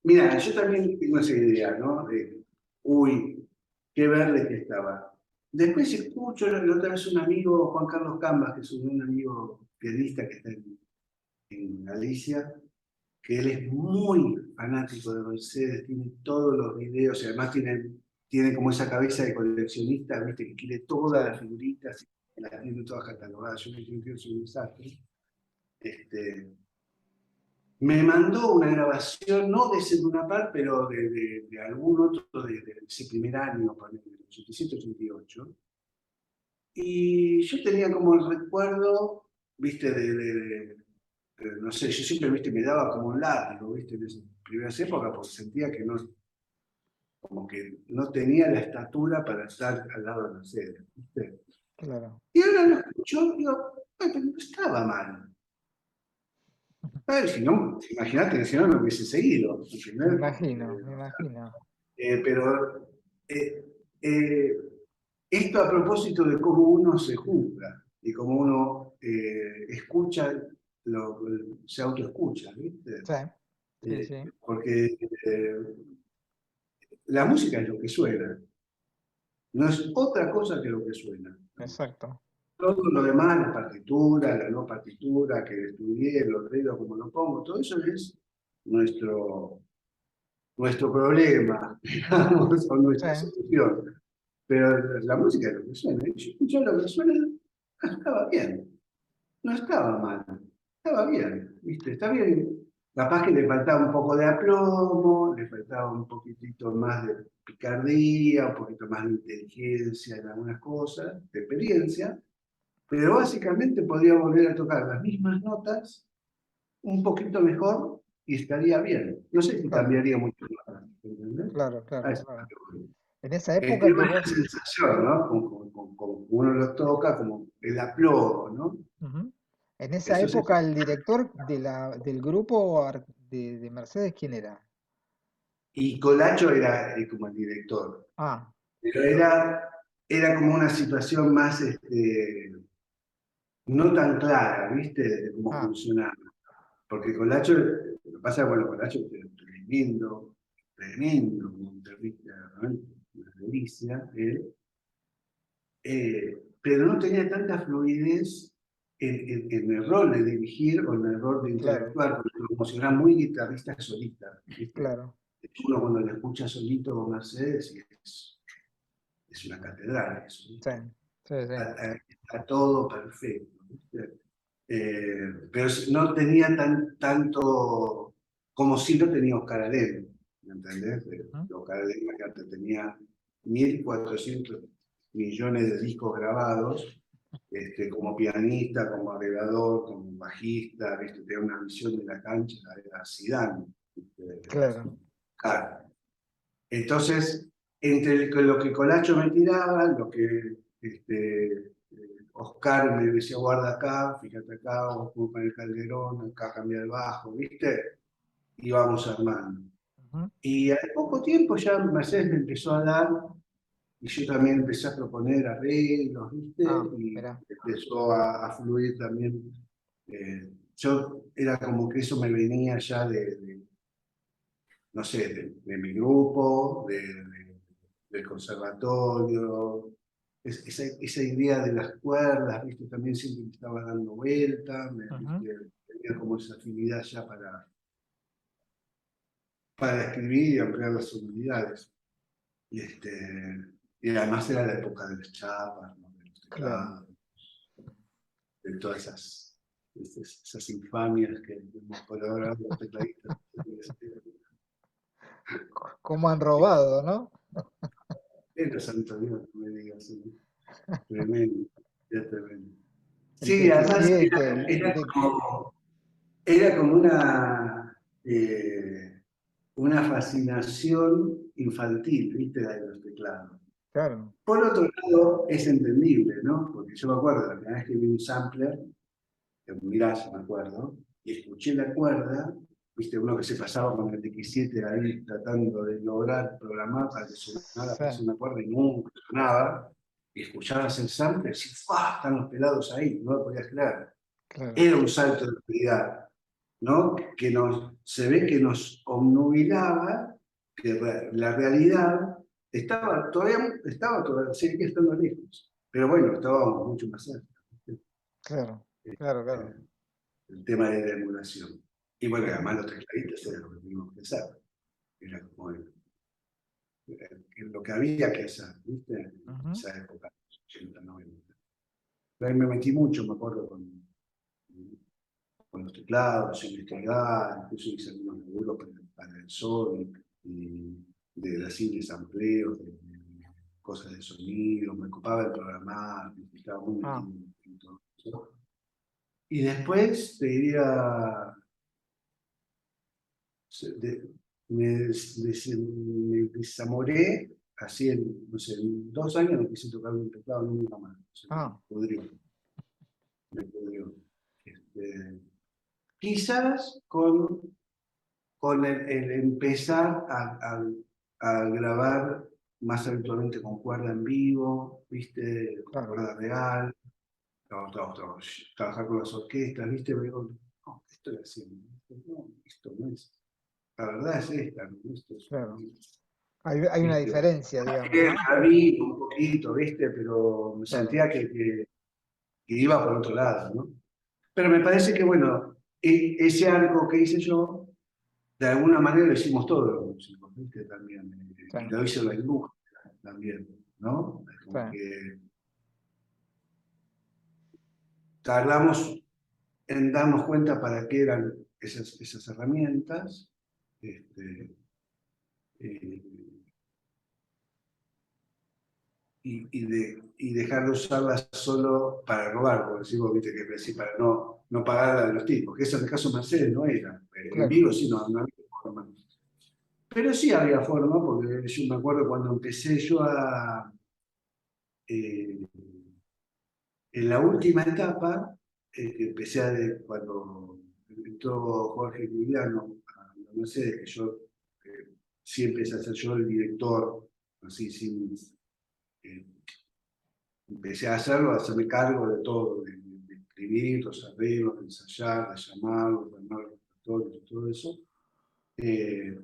mira, yo también tengo esa idea, ¿no? De, uy, qué verde que estaba. Después escucho la otra vez un amigo, Juan Carlos Cambas, que es un amigo pianista que está en Galicia, que él es muy fanático de Mercedes, tiene todos los videos y además tiene como esa cabeza de coleccionista, ¿viste? Que quiere Sí, todas las figuritas y las tiene todas catalogadas. Yo me siento que soy un desastre. Este, me mandó una grabación, no de ese Luna Park, pero de algún otro de ese primer año, ponele, 87, 88. Y yo tenía como el recuerdo, viste, no sé, yo siempre, viste, me daba como un látigo, viste, en esas primeras épocas, porque sentía que no, como que no tenía la estatura para estar al lado de Mercedes, viste. claro. Y ahora lo escucho, digo, "Ay, pero no estaba mal. A ver, si no, imagínate que si no, no hubiese seguido, Me ¿entendés? imagino, me imagino. Pero eh, eh, esto a propósito de cómo uno se juzga y cómo uno escucha, se autoescucha, ¿viste? Sí, sí, sí, Porque la música es lo que suena, no es otra cosa que lo que suena. exacto. Todo lo demás, la partitura, la no partitura, que estudié, los dedos, como lo pongo, todo eso es nuestro, nuestro problema, digamos, o Sí, nuestra solución. Pero la música es lo que suena. Y yo escuché lo que suena, estaba bien, no estaba mal, estaba bien, ¿viste? Está bien. Capaz que le faltaba un poco de aplomo, le faltaba un poquitito más de picardía, un poquito más de inteligencia en algunas cosas, de experiencia, pero básicamente podría volver a tocar las mismas notas un poquito mejor y estaría bien. No sé si claro, cambiaría mucho más, ¿entendés? claro, A claro, eso claro. es lo que voy. En esa Es época que una vos, sensación, ¿no? Como uno lo toca, como el aplomo, ¿no? ujú. En esa Eso sí. época el director del grupo de Mercedes, ¿quién era? Y Colacho era como el director, Ah, pero era como una situación más, no tan clara, ¿viste? De cómo ah, funcionaba. Porque Colacho, lo que pasa, bueno, Colacho es tremendo, tremendo guitarrista, ¿no? Una delicia, él. Pero no tenía tanta fluidez en el rol de dirigir o en el rol de claro, interactuar, porque como si era muy guitarrista solista, ¿viste? claro. Uno cuando lo escucha solito con Mercedes es una catedral, eso, Sí, ¿viste? sí, sí. Está todo perfecto, ¿viste? Pero no tenía tanto como si lo tenía Oscar Alén, ¿me entendés? Ujú. Oscar Alén, imagínate, tenía 1.400 millones de discos grabados, como pianista, como agregador, como bajista, ¿viste? Tenía una visión de la cancha, era Zidane, ¿viste? Claro. Claro. Entonces, entre lo que Colacho me tiraba, lo que Oscar me decía, guarda acá, fíjate acá, o con el calderón, acá cambia el bajo, ¿viste? Y vamos armando. Ujú. Y al poco tiempo ya Mercedes me empezó a dar, y yo también empecé a proponer arreglos, ¿viste? Ah, Y mira. empezó a fluir también. Yo era como que eso me venía ya no sé, de mi grupo, del conservatorio, esa idea de las cuerdas, ¿viste? También siempre me estaba dando vuelta, Ujú. ¿viste? Tenía como esa afinidad ya para escribir y ampliar las sonoridades. Y, y además era la época de las chapas, ¿no? De los Claro. teclados, de todas esas infamias que hemos colaborado los tecladistas. ¿Cómo han robado, no? Era Santo Dios, no me digas, ¿no? Tremendo, ya tremendo. El Sí, además 27, era como una fascinación infantil, ¿viste? La de los teclados. claro. Por otro lado, es entendible, ¿no? Porque yo me acuerdo, la primera vez que vi un sampler, en Mirage me acuerdo, y escuché la cuerda, viste, uno que se pasaba con el X7 ahí tratando de lograr programar para que sonara, Sí, aparecer una cuerda y nunca sonaba, y escuchabas el sample y decías, ¡fua! Están los pelados ahí, no lo podías creer. claro, Era un salto de realidad, ¿no? Que se ve que nos obnubilaba, que la realidad estaba todavía, seguía estando lejos, pero bueno, estábamos mucho más cerca. claro, claro, claro, El tema de la emulación. Y bueno, claro. además los tecladistas era lo que teníamos que hacer. Era como lo que había que hacer, ¿viste? En Ujú. esa época, 80, 90. Pero ahí me metí mucho, me acuerdo, con los teclados, investigar, incluso hice algunos laburos para el Sonic, y de así sampleos, de cosas de sonido, me ocupaba de programar, estaba muy Ah, metido en todo eso. Y después te diría, de- me desamoré, así en, no sé, en 2 años no quise tocar un teclado nunca más. O sea, ah, me pudrió. Este, quizás con el empezar a grabar más habitualmente con cuerda en vivo, ¿viste? Con claro, cuerda real, trabajar con las orquestas, ¿viste? Me digo, no, ¿qué estoy haciendo? No, esto no es. La verdad es esta, ¿no? Esto es claro. un, Hay una ¿viste? diferencia, digamos, ¿no? La vi un poquito, ¿viste? Pero me Claro, sentía que iba por otro lado, ¿no? Pero me parece que, bueno, ese arco que hice yo, de alguna manera lo hicimos todos los músicos, ¿viste? También, sí, y lo hizo la industria también, ¿no? Es sí, como que tardamos en darnos cuenta para qué eran esas herramientas, este, eh, y dejar de usarlas solo para robar, como decimos, viste, que decir, para no pagar a los tipos, que eso en el caso de Mercedes no era. En claro. vivo sí no había forma. Pero sí había forma, porque yo me acuerdo cuando empecé yo eh, en la última etapa, que empecé cuando entró Jorge Juliano a la Mercedes, que yo sí empecé a ser yo el director, así sin... eh, empecé a hacerlo, a hacerme cargo de todo, de escribir los arreglos, de ensayar, de llamarlos, de armar los repertorios, todo eso. Eh,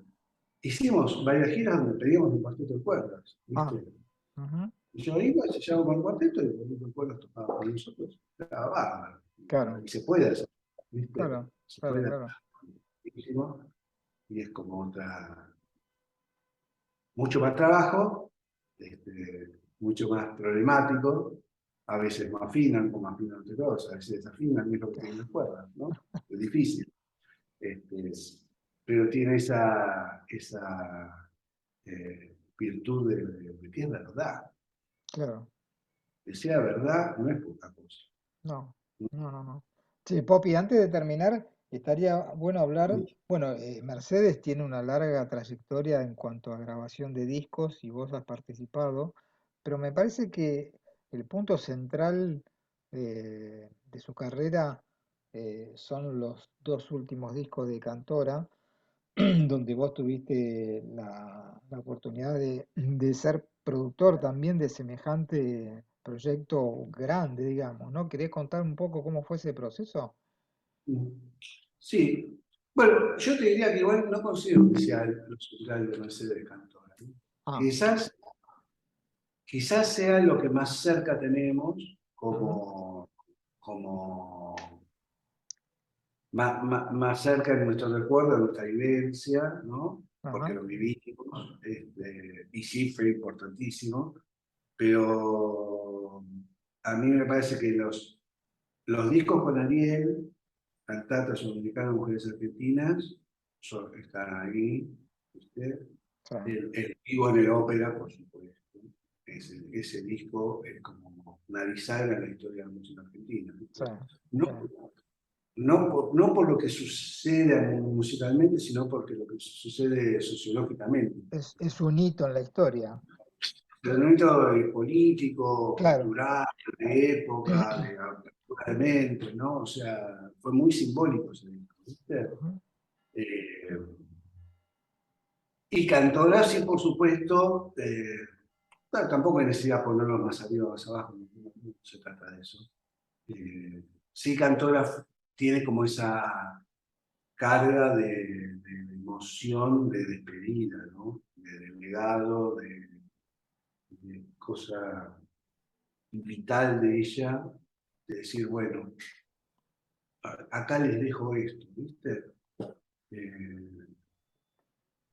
hicimos varias giras donde pedíamos un cuarteto de cuerdas, Ah, ¿viste? ujú, Y yo iba, ensayaba con el cuarteto y el cuarteto de cuerdas tocaba con nosotros. Era bárbaro. claro, Y se puede hacer, ¿viste? claro, Se claro, puede hacer claro, muchísimo, y es como mucho más trabajo, mucho más problemático, a veces no afinan como afinan entre todos, a veces desafinan, es lo que tienen las cuerdas, ¿no? Es difícil, este, pero tiene esa virtud de que es verdad. claro. Que sea verdad no es poca cosa. No, no, no, no. Sí, Poppy, antes de terminar, estaría bueno hablar, bueno, Mercedes tiene una larga trayectoria en cuanto a grabación de discos y vos has participado, pero me parece que el punto central de su carrera son los dos últimos discos de Cantora, donde vos tuviste la oportunidad de ser productor también de semejante proyecto grande, digamos, ¿no? ¿Querés contar un poco cómo fue ese proceso? Sí. Bueno, yo te diría que igual no considero que sea lo central de Mercedes Cantora, ¿no? Ah, Quizás, quizás sea lo que más cerca tenemos ujú, como más cerca de nuestro recuerdo, de nuestra vivencia, ¿no? Porque ajá, lo vivimos, y sí fue importantísimo, pero a mí me parece que los discos con Ariel, Cantatas Dominicanas, Mujeres Argentinas, están ahí, ¿viste? sí, El vivo en el ópera, por supuesto. Ese disco es como una bisagra en la historia de la música argentina, sí, ¿viste? No, sí. no por lo que sucede musicalmente, sino porque lo que sucede sociológicamente. Es un hito en la historia, Pero no es todo político, claro. cultural, de época, de apertura de mente, ¿no? O sea, fue muy simbólico ese disco, ¿viste? Ujú, Eh, y Cantora, sí, por supuesto, tampoco hay necesidad de ponerlo más arriba o más abajo, no se trata de eso. Sí, Cantora tiene como esa carga de emoción, de despedida, ¿no? De legado, de cosa vital de ella, de decir, bueno, acá les dejo esto, ¿viste? Eh,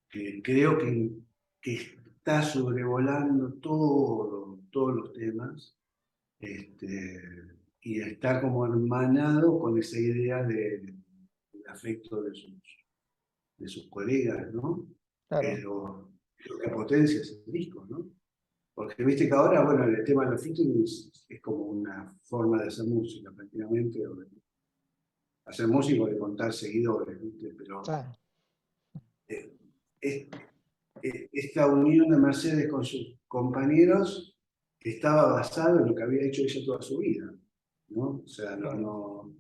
que creo que está sobrevolando todos los temas, este, y está como hermanado con esa idea del afecto de sus colegas, ¿no? Que Claro, es lo que potencia ese disco, ¿no? Porque viste que ahora, bueno, el tema de los featuring es como una forma de hacer música prácticamente, o de hacer música o de contar seguidores, ¿viste? Pero claro, eh, es- esta unión de Mercedes con sus compañeros estaba basada en lo que había hecho ella toda su vida, ¿no? O sea, claro.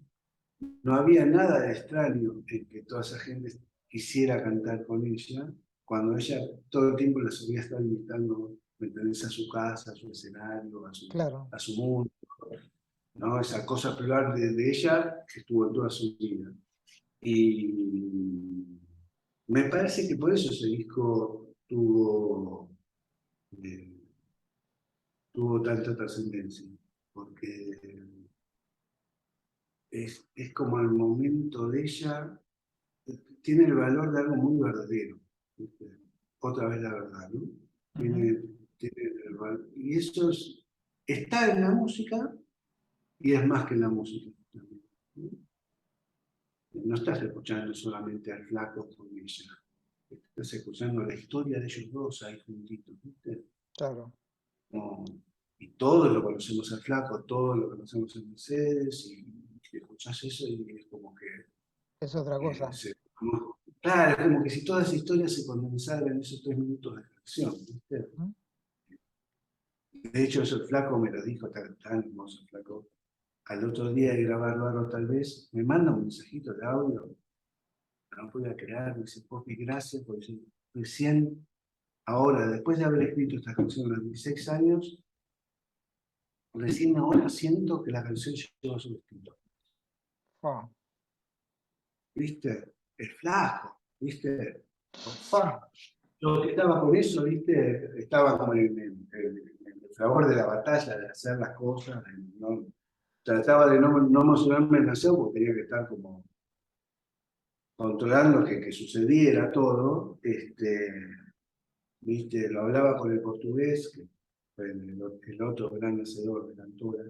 no había nada de extraño en que toda esa gente quisiera cantar con ella, cuando ella todo el tiempo las había estado invitando, ¿me entendés? A su casa, a su escenario, Claro. a su mundo, ¿no? Esa cosa plural de ella que estuvo en toda su vida. Y me parece que por eso ese disco eh, tuvo tanta trascendencia, porque es como el momento de ella, tiene el valor de algo muy verdadero. ¿Viste? Otra vez la verdad, ¿no? Ujú. Tiene, y eso está en la música y es más que en la música. ¿No? No estás escuchando solamente al flaco con ella, estás escuchando la historia de ellos dos ahí juntitos, ¿viste? Claro, No, y todos lo conocemos al flaco, todos lo conocemos en Mercedes, y escuchás eso y es como que es otra cosa. claro, es como que si toda esa historia se condensara en esos 3 minutos de canción, ¿viste? ¿Mm? De hecho, eso el flaco me lo dijo, tan hermoso el flaco. Al otro día de grabarlo algo tal vez, me manda un mensajito de audio, no podía creer, me dice, Popi, gracias, porque recién ahora, después de haber escrito esta canción a los 16 años, recién ahora siento que la canción llegó a su destino. Fua, ¿Viste? El flaco, ¿viste? Opa. Yo que estaba con eso, ¿viste? Estaba como en el favor de la batalla, de hacer las cosas, ¿no? Trataba de no emocionarme demasiado porque tenía que estar como controlando que sucediera todo. ¿Viste? Lo hablaba con el portugués, que fue el otro gran hacedor de cantora,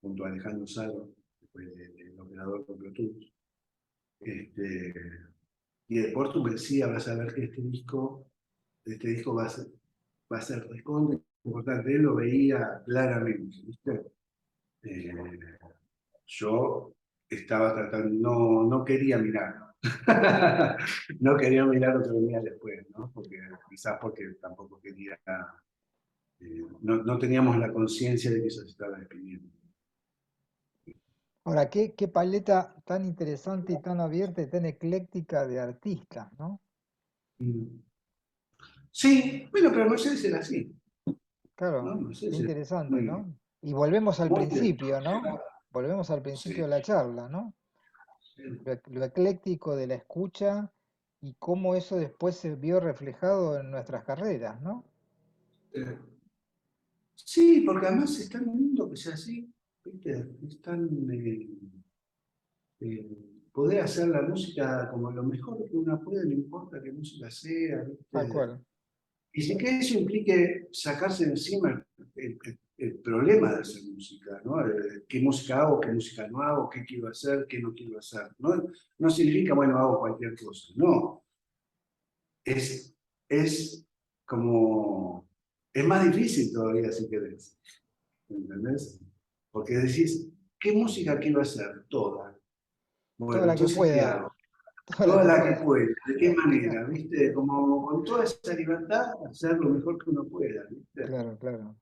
junto a Alejandro Salo, después del operador con Bluetooth. Este, y el Portu me decía, vas a ver que este disco va a ser recontra importante. Él lo veía claramente, ¿viste? Eh, yo estaba tratando, no quería mirar. No quería mirar lo que venía después, ¿no? Porque, quizás porque tampoco quería, no teníamos la conciencia de que eso se estaba despidiendo. ahora, qué paleta tan interesante y tan abierta y tan ecléctica de artistas, ¿no? Mm. Sí, bueno, pero Mercedes era así, ¿no? Claro, qué Mercedes era interesante, muy, ¿no? Y volvemos al muy principio, ¿no? Volvemos al principio sí, de la charla, ¿no? sí. Lo ecléctico de la escucha y cómo eso después se vio reflejado en nuestras carreras, ¿no? Eh, sí, porque además es tan lindo que sea así, ¿viste? Es tan, eh, poder hacer la música como lo mejor que uno puede, no importa qué música sea, Tal ¿viste? cual. Y sin que eso implique sacarse de encima el problema de hacer música, ¿no? ¿Qué música hago, qué música no hago, qué quiero hacer, qué no quiero hacer? No significa, bueno, hago cualquier cosa, no. Es, es como, es más difícil todavía si querés, ¿entendés? Porque decís, ¿qué música quiero hacer? Toda. Toda Bueno, la que entonces, ¿qué pueda, hago? toda la Toda que la que pueda. pueda. ¿De qué manera? ¿Viste? Como con toda esa libertad, hacer lo mejor que uno pueda, ¿viste? Claro, claro.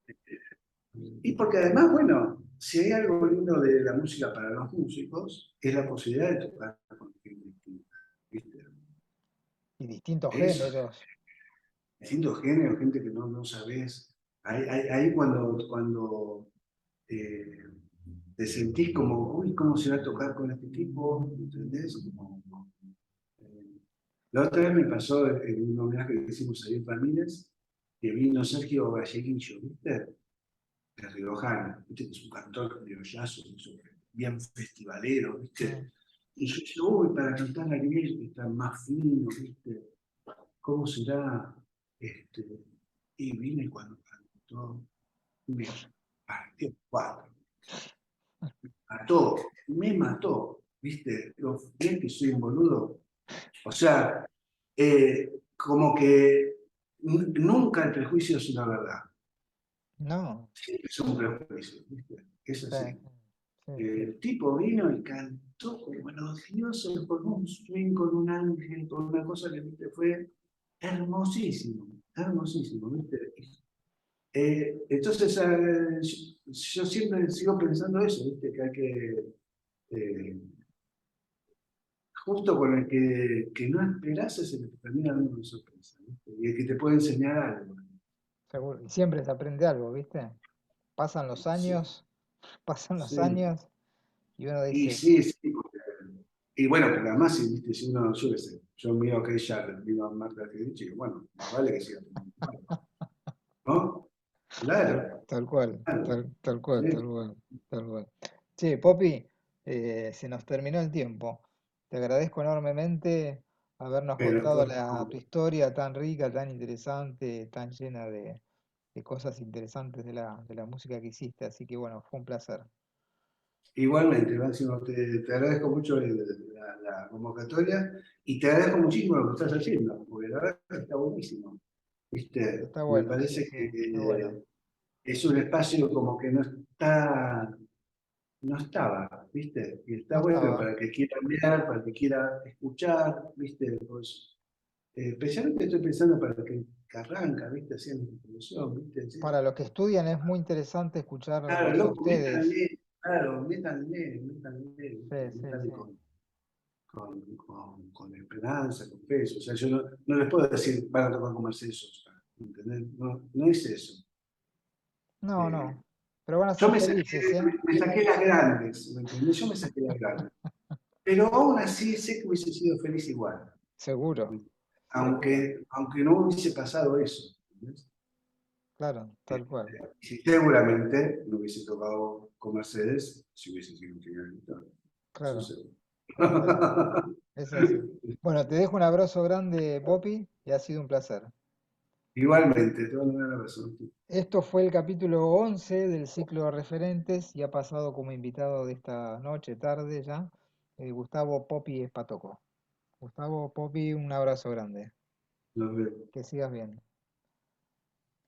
Y porque además, bueno, si hay algo lindo de la música para los músicos, es la posibilidad de tocar con gente distinta, ¿viste? Y distintos Eso, géneros. distintos géneros, gente que no sabés. Ahí cuando eh, te sentís como, uy, ¿cómo se va a tocar con este tipo? ¿Entendés? Eh, la otra vez me pasó en un homenaje que hicimos a Ariel Ramírez, que vino Sergio Galleguillo, ¿viste? De Riojana, ¿viste? Que es un cantor criollazo, bien festivalero, Mm, ¿viste? Y yo digo, uy, para cantar a Ariel, que está más fino, ¿viste? ¿Cómo será? Este, y vine cuando cantó, me partió cuatro, mató, me mató, ¿viste? Lo bien que soy un boludo. O sea, como que nunca el prejuicio es una verdad, no, siempre es un prejuicio, ¿viste? Es sí, así. sí, sí. El tipo vino y cantó como los dioses con un swing, con un ángel, con una cosa que ¿viste? Fue hermosísimo, hermosísimo, ¿viste? Entonces, yo siempre sigo pensando eso, ¿viste? Que hay que, eh, justo con el que no esperás es el que te termina dando una sorpresa, ¿viste? Y el que te puede enseñar algo. Seguro. Y siempre se aprende algo, ¿viste? Pasan los Sí, años, pasan los sí. años y uno Y dice, sí, sí, y bueno, porque además, ¿viste? Si uno, yo qué sé, yo miro que ella vino a Marta que dicho, y digo, bueno, más vale que siga aprendiendo algo, ¿no? Claro, tal cual, claro. tal cual, Sí. tal cual, tal cual. Che, Poppy, se nos terminó el tiempo. Te agradezco enormemente habernos Pero, contado tu historia tan rica, tan interesante, tan llena de cosas interesantes de la música que hiciste. Así que bueno, fue un placer. igualmente, Máximo, te agradezco mucho la convocatoria y te agradezco muchísimo lo que estás haciendo, porque la verdad que está buenísimo. ¿Viste? Está Me bueno, sí, parece sí, que está bueno. es un espacio como que no estaba, ¿viste? Y está No bueno estaba. para el que quiera mirar, para el que quiera escuchar, ¿viste? Pues, especialmente estoy pensando para el que arranca, ¿viste? Haciendo información, ¿viste? Sí. Para los que estudian es muy interesante Claro, escucharlos a loco, ustedes. métanle, claro, métanle, Sí, ¿viste? sí, Métanle sí. con esperanza, con peso. O sea, yo no les puedo decir, van a tocar con Mercedes Sosa, ¿entendés? No es eso. No, Eh, no. Pero van a yo ser felices, ¿eh? me saqué las grandes, ¿me entendés? Yo me saqué las grandes. Pero aún así sé que hubiese sido feliz igual, Seguro, seguro. aunque no hubiese pasado eso. ¿Entendés? Claro, tal cual. Y seguramente no hubiese tocado con Mercedes si hubiese sido un finalista. Eso Claro, seguro. es así. Es así. Bueno, te dejo un abrazo grande, Poppy, y ha sido un placer. Igualmente, te mando un abrazo. Esto fue el capítulo 11 del ciclo de referentes y ha pasado como invitado de esta noche, tarde ya, Gustavo Poppy Espatoco. Gustavo Poppy, un abrazo grande. Nos vemos. Que sigas bien.